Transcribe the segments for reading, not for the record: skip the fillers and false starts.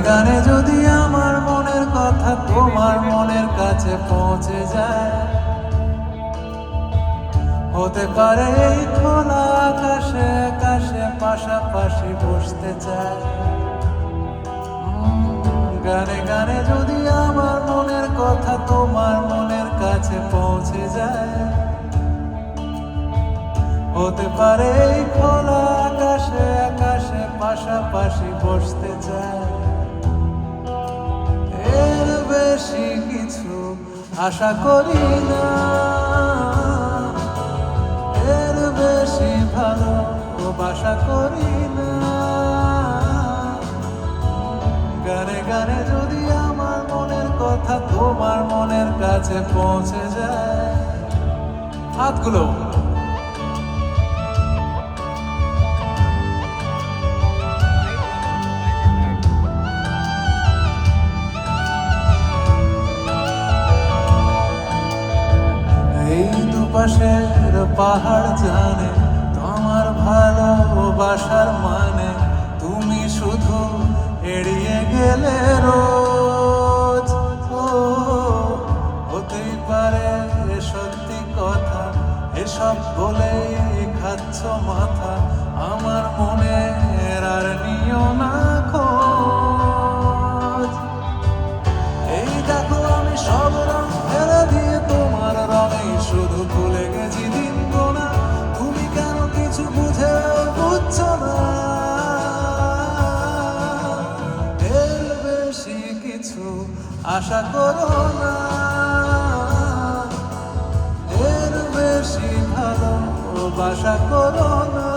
গানে যদি আমার মনের কথা তোমার মনের কাছে পৌঁছে যায়, হতে পারে এই খোলা আকাশে আকাশে পাশাপাশি বসতে চায়। গানে গানে যদি আমার মনের কথা তোমার মনের কাছে পৌঁছে যায়, হতে পারে এই খোলা আকাশে আকাশে পাশাপাশি বসতে চায়। এর বেশি কিছু আশা করি না, এর বেশি ভালোবাসা করি না। গানে গানে যদি আমার মনের কথা তোমার মনের কাছে পৌঁছে যায়। হাতগুলো এই দুপাশের পাহাড় জানে তোমার ভালোবাসার মানে, তুমি শুধু এড়িয়ে গেলে রোজ। ও হতেই পারে সত্যি কথা, এসব বলেই খাচ্ছ মাথা। আমার মনে আর নিও না খোঁজ। এই দেখো আমি সব রং ফেলে দিয়ে তোমার রঙেই শুধু ভুলে গেছি দিন গোনা। তুমি কেন কিছু বুঝছো না? এর বেশি কিছু আশা করো না, এর বেশি ভালোবাসা করো না।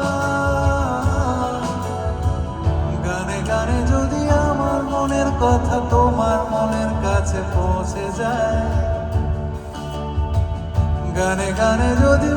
গানে গানে যদি আমার মনের কথা তোমার মনের কাছে পৌঁছে যায়, গানে গানে যদি